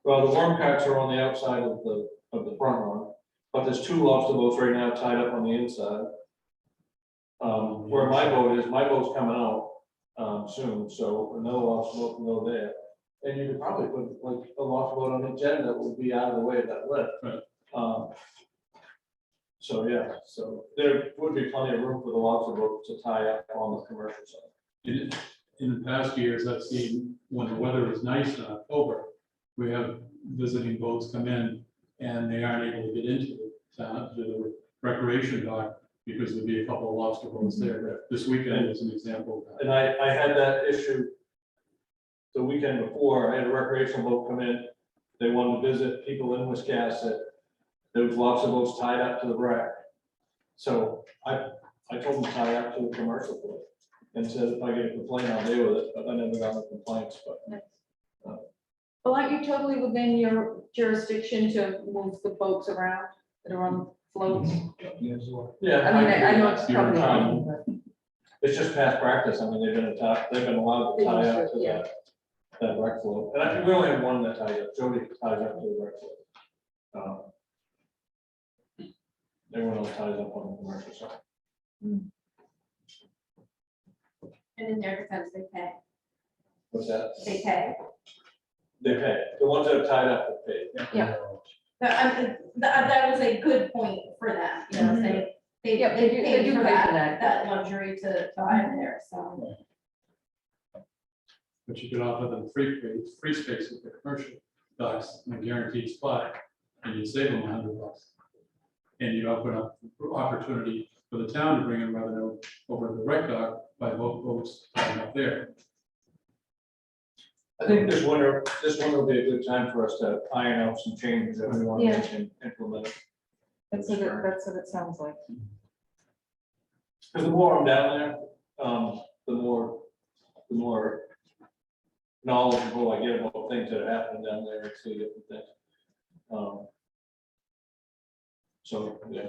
well, the worm packs are on the outside of the front one, but there's 2 lobster boats right now tied up on the inside. Where my boat's coming out, soon, so another lobster boat can go there. And you could probably put like a lobster boat on each end that would be out of the way of that lift. Right. So, yeah, so there would be plenty of room for the lobster boat to tie up on the commercial side. In the past years, I've seen when the weather is nice in October, we have visiting boats come in and they aren't able to get into the town, to the recreation dock, because there'd be a couple of lobster boats there. This weekend is an example of that. And I had that issue the weekend before. I had a recreational boat come in. They wanted to visit people in Wiscasset. There was lobster boats tied up to the wreck. So I told them to tie up to the commercial boat and said, if I get a complaint, I'll deal with it, but I never got the complaints, but. Well, aren't you totally within your jurisdiction to move the boats around that are on floats? Yeah. I mean, I know it's You're probably. trying. but- It's just past practice. I mean, they've been allowed to tie up to Yeah. that wreck float. And I think we only have one that tied up. Jody ties up to the wreck float. Everyone else ties up on the commercial side. and in their defense, they pay, What's that? they pay. They pay. The ones that are tied up, they pay. Yeah. That was a good point for them, you know, saying, Yeah, they do paid pay for that. that luxury to buy it there, so. But you could offer them free space with the commercial docks and a guaranteed spot, and you'd save them $100. And you'd open up opportunity for the town to bring in revenue over the rec dock by boats tying up there. I think this winter will be a good time for us to iron out some changes that we want to make and implement. That's what it sounds like. Because the more I'm down there, the more knowledgeable I get about things that are happening down there and see different things. So, yeah.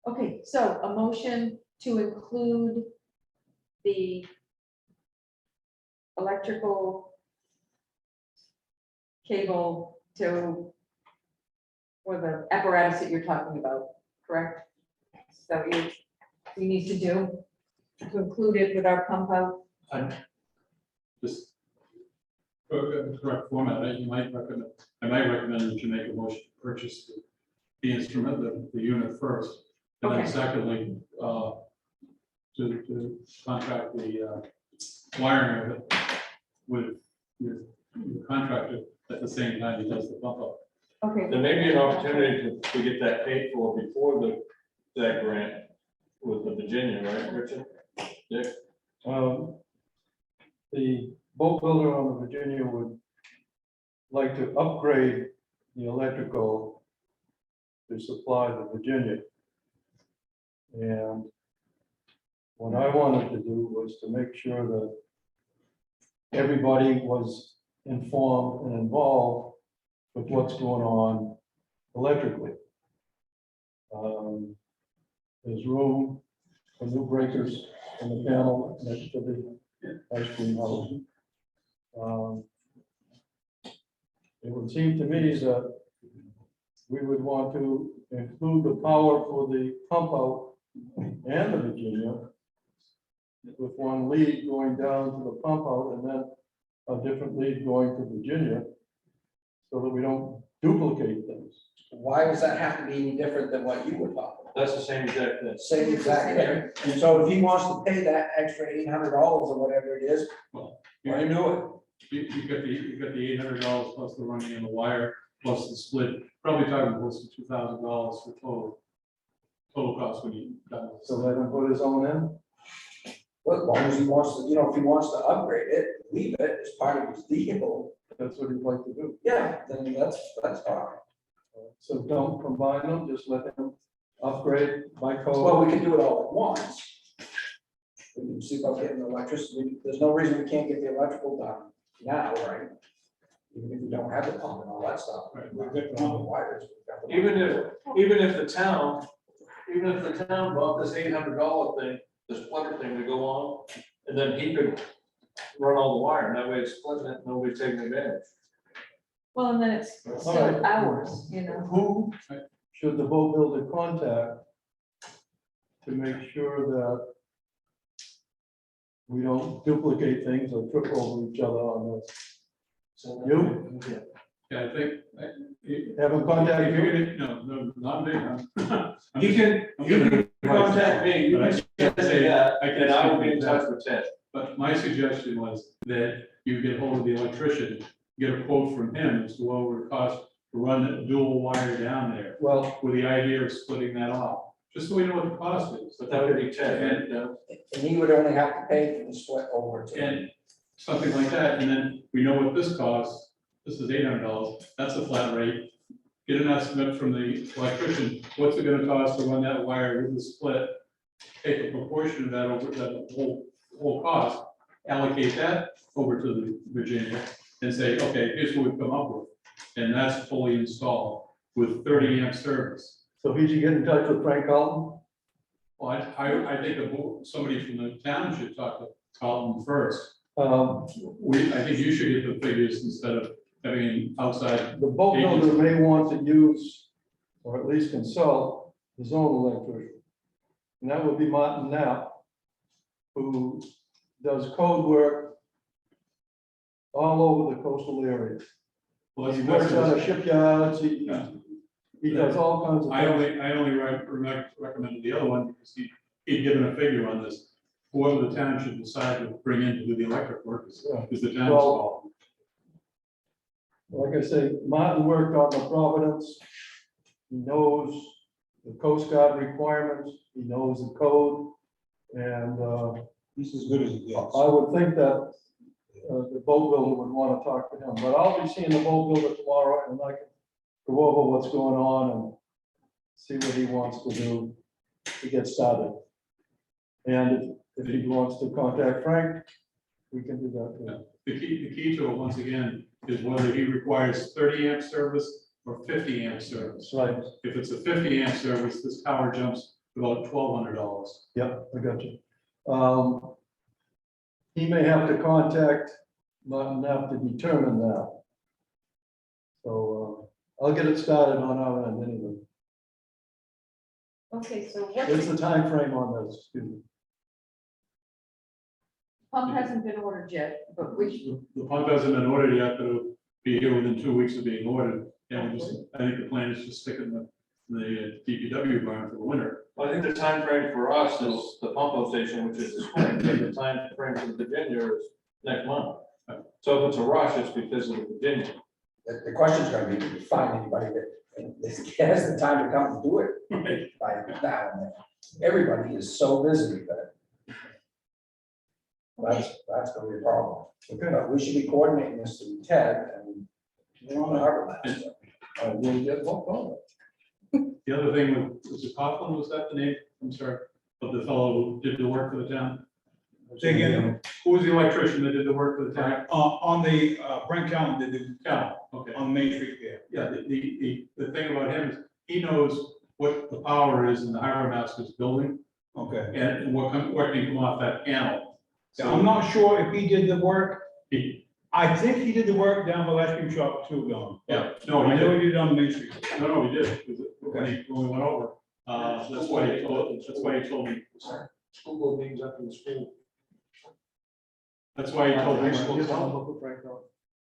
Okay, so a motion to include the electrical cable to, or the apparatus that you're talking about, correct? So we need to do, to include it with our pump out. Just the correct format, I might recommend that you make a motion to purchase the instrument, the unit first. And then Okay. secondly, to contract the wiring of it with your contractor at the same time he does the bump up. Okay. There may be an opportunity to get that paid for before that grant with the Virginia, right, Richard? Dick? The boat builder on the Virginia would like to upgrade the electrical to supply the Virginia. And what I wanted to do was to make sure that everybody was informed and involved with what's going on electrically. There's room for new breakers in the panel next to the ice cream house. It would seem to me that we would want to include the power for the pump out and the Virginia with one lead going down to the pump out and then a different lead going to Virginia, so that we don't duplicate things. Why does that have to be any different than what you were talking about? That's the same exact thing. Same exact thing. And so if he wants to pay that extra $800 or whatever it is, Well, why do you got the $800 plus the running in the wire, plus the split, probably talking close to $2,000 for total cost when you done. So let him put his own in. Well, as long as he wants to, if he wants to upgrade it, leave it as part of his vehicle, That's what he'd like to do. yeah, then that's fine. So don't combine them, just let him upgrade by code. Well, we can do it all at once. We can see about getting the electricity, there's no reason we can't get the electrical done now, right? Even if we don't have the pump and all that stuff. Right. We've got the wires. we've got the- Even if the town bought this $800 thing, the splitter thing to go on, and then he could run all the wire, and that way it's splitting it, nobody's taking advantage. Well, and then it's still ours, you know. Who should the boat builder contact to make sure that we don't duplicate things or trip over each other on this? You? Yeah, I think. Have him contact If you? you're gonna, no, not me. I'm He just- can, I'm you giving can contact me, you But can say that, I can and I will be in say touch with Ted. But my suggestion was that you get hold of the electrician, get a quote from him as to what it would cost to run the dual wire down there, Well, with the idea of splitting that off, just so we know what the cost is. But that would be Ted, And, And he would only have to pay for the split over to. and something like that, and then we know what this costs, this is $800, that's a flat rate. Get an estimate from the electrician, what's it gonna cost to run that wire with the split? Take a proportion of that over that whole cost, allocate that over to the Virginia and say, okay, here's what we've come up with. And that's fully installed with 30 amp service. so he should get in touch with Frank Carlton? Well, I think somebody from the town should talk to Carlton first. I think you should get the figures instead of having outside. The boat builder may want to use, or at least consult, his own electrician. And that would be Martin Knapp, who does code work all over the coastal area. Well, He that's- works on the shipyards, he does all kinds of I things. only recommended the other one because he'd given a figure on this. Whoever the town should decide to bring in to do the electric work is the town's Well- call. Like I say, Martin worked on the Providence. He knows the Coast Guard requirements, he knows the code. And He's as good as it gets. I would think that the boat builder would want to talk to him, but I'll be seeing the boat builder tomorrow and I can go over what's going on and see what he wants to do to get started. And if he wants to contact Frank, we can do that too. The key to it, once again, is whether he requires 30 amp service or 50 amp service. That's right. If it's a 50 amp service, this tower jumps to about $1,200. Yep, I got you. He may have to contact Martin have to determine that. So I'll get it started on our end anyway. Okay, so What's what's, the time frame on this? Excuse me. pump hasn't been ordered yet, but which, The pump hasn't been ordered yet, but it'll be here within 2 weeks of being ordered. And I think the plan is to stick it in the DPW barn for the winter. Well, I think the time frame for us is the pump station, which is the spring, but the time frame for Virginia is next month. So if it's a rush, it's because of Virginia. The question's gonna be, do you find anybody that has the time to come and do it by now and then? Everybody is so busy that that's gonna be a problem. Okay. But we should be coordinating this through Ted and we're on the harbor master. We'll get both on it. The other thing was it Coughlin, was that the name? I'm sorry, of the fellow who did the work for the town? Say again, Who was the electrician that did the work for the town? on the Brent Callen, the, Yeah, okay. on Main Street, yeah. Yeah, the thing about him is he knows what the power is in the harbor master's building Okay. and what can come off that panel. So I'm not sure if he did the work. He- I think he did the work down by the ice cream shop too, Don. Yeah, no, I he know did. he did it on Main Street. No, he did. When we went over, that's why he told me. School board meetings up in the school. That's why he told me, Right.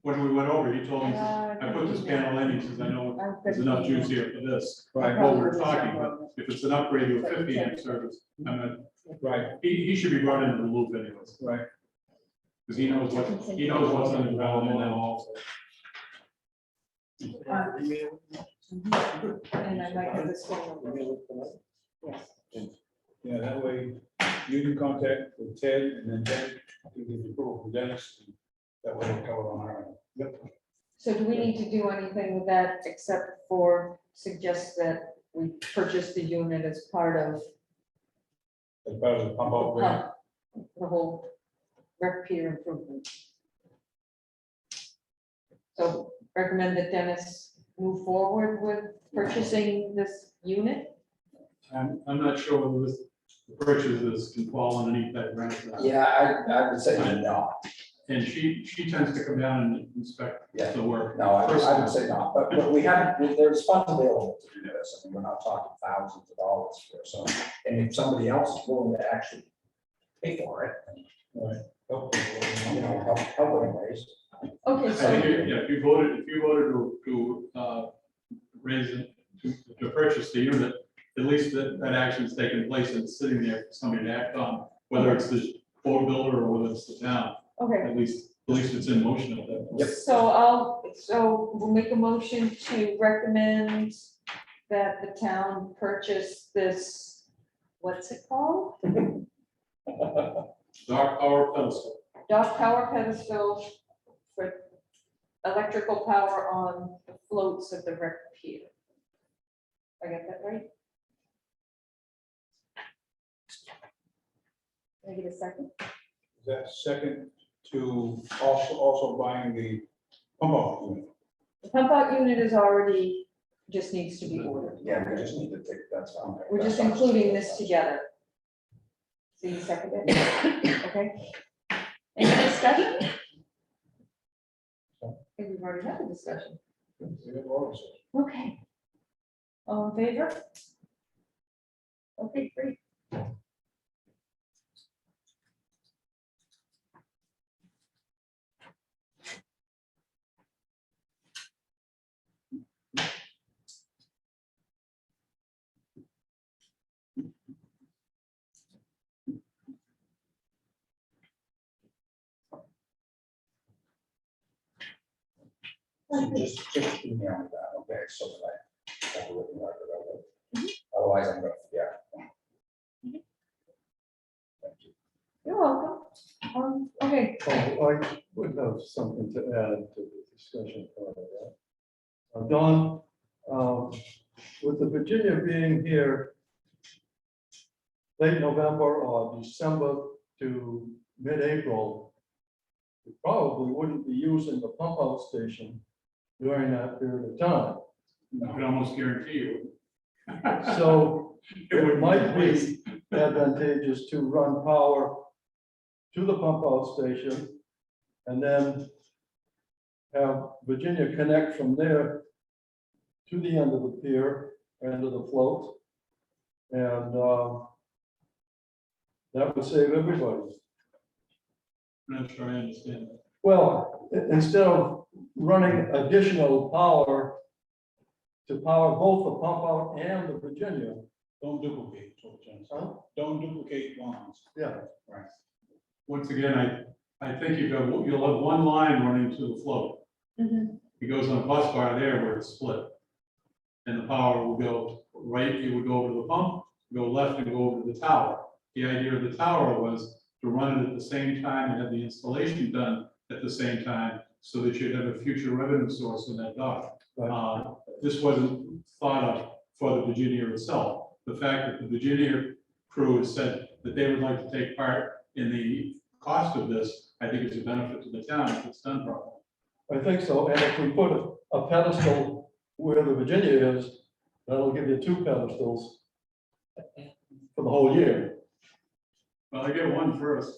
when we went over, he told me, uh. I put this panel in, he says, I know there's enough juice here for this. Right, What we're talking about, if it's an upgrade to a 50 amp service, I mean, right, he should be brought into the loop anyways, right. because he knows what's on the ground and all. And I might have this phone number. Yes. Yeah, that way you can contact with Ted and then Ted can give you approval from Dennis. And that way we'll cover on our end. So do we need to do anything with that except for suggest that we purchase the unit as part of As part of the pump out grant. the whole rec pier improvement? So recommend that Dennis move forward with purchasing this unit? I'm not sure whether this the purchases can fall underneath that grant. Yeah, I would say no. And she tends to come down and inspect Yeah. the work. No, I would say not, but we have, there's funds available to do this. I mean, we're not talking thousands of dollars here, so, and if somebody else is willing to actually pay for it, you know, help anyways. Okay, I so, think, if you voted to raise it, to purchase the unit, at least that action's taken place and it's sitting there for somebody to act on, whether it's the boat builder or whether it's the town, okay, at least it's in motion at that point. so we'll make a motion to recommend that the town purchase this, what's it called? Dark power pedestal. Dock power pedestal for electrical power on the floats of the rec pier. I got that right? Can I get a second? Is that second to also buying the pump out unit? The pump out unit is already, just needs to be ordered. Yeah, we just need to take, that's fine. We're just including this together. So you second it? Okay. Any discussion? I think we've already had a discussion. Okay. All in favor? Okay, great. just email me that, okay, so that I have a written record of it. Otherwise, I'm gonna forget. Thank you. You're welcome. Okay, Oh, I would have something to add to the discussion part of that. Don, with the Virginia being here late November or December to mid-April, we probably wouldn't be using the pump out station during that period of time. I can almost guarantee you. So It would might be advantageous to run power to the pump out station and then have Virginia connect from there to the end of the pier, end of the float. And that would save everybody. I'm not sure I understand that. Well, instead of running additional power to power both the pump out and the Virginia. Don't duplicate, is what Jen said. Huh? Don't duplicate lines. Yeah, Once again, I think you'll have one line running to the float. Mhm. It goes on a bus bar there where it's split. And the power will go right, it would go over to the pump, go left and go over to the tower. The idea of the tower was to run it at the same time and have the installation done at the same time, so that you'd have a future revenue source in that dock. right. This wasn't thought of for the Virginia itself. The fact that the Virginia crew has said that they would like to take part in the cost of this, I think is a benefit to the town if it's done properly. I think so, and if we put a pedestal where the Virginia is, that'll give you 2 pedestals for the whole year. Well, I get one first.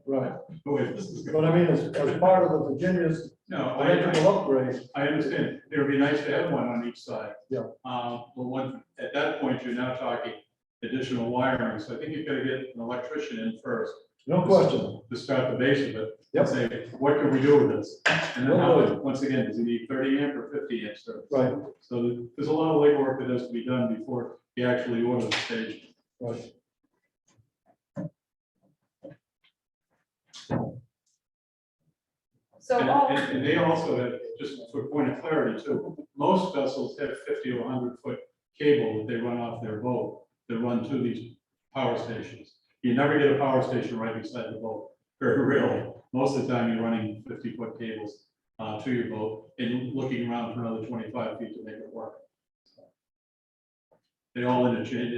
Right. Wait, this is good. But I mean, as part of the Virginia's No, electrical upgrade, I understand. It would be nice to have one on each side. Yeah. But at that point, you're now talking additional wiring. So I think you've got to get an electrician in first no question. to start the base of it. Yep. And say, what can we do with this? And then Well, how, once again, does he need 30 amp or 50 amp service? Right, So there's a lot of legwork that has to be done before you actually order the station. right. so And, all, and they also have, just for a point of clarity too, most vessels have 50 or 100-foot cable that they run off their boat that run to these power stations. You never get a power station right beside the boat, very rarely. Most of the time, you're running 50-foot cables to your boat and looking around for another 25 feet to make it work. They all interchange,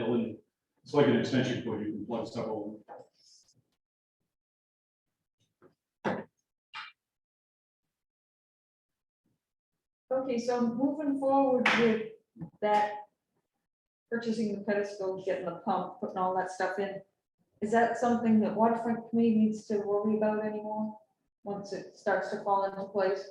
it's like an extension cord, you can plug several of them. okay, so moving forward with that, purchasing the pedestal, getting the pump, putting all that stuff in, is that something that waterfront committee needs to worry about anymore? Once it starts to fall into place?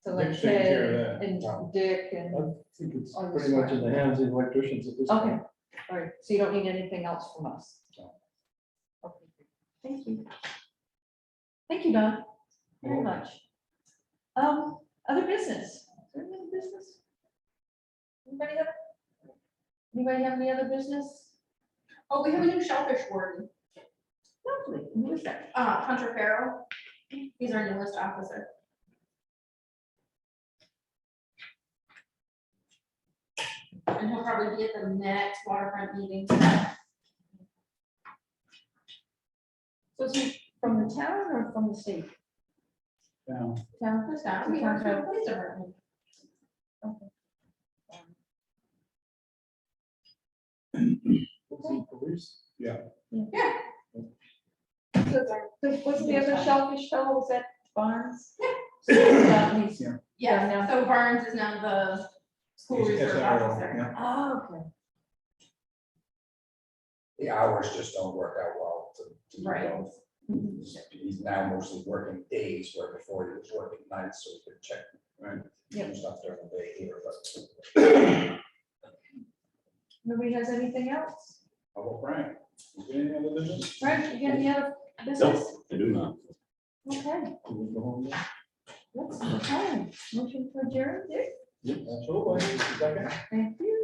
So like Dick's taking care of Ted that. and Dick I and, think it's On the pretty much in spot. the hands of the electricians at this okay, point. all right, so you don't need anything else from us? No. Okay, thank you. Thank you, Don, very much. Other business? Is there any other business? Anybody have any other business? Oh, we have a new shellfish warden, Lovely, who is that? Hunter Farrell. He's our newest officer. And he'll probably be at the next waterfront meeting. So is he from the town or from the state? Down. Town. This guy, he works for the police department. Police? So what's the other shellfish fellow, was that Barnes? Yeah. Yeah, he's- Yeah. Yeah, Yeah, so Barnes is now the school He's resource SRO, officer. yeah. Oh, okay. The hours just don't work out well to do Right. both. He's now mostly working days where before he was working nights, so he could check. Right. Yeah. Stuff during the day here, but. Nobody has anything else? How about Frank? Is there any other business? Frank, you got any other business? No, I do not. Okay, Can we go home now? let's, okay, motion for adjourn, Dick, Absolutely. Second? thank you.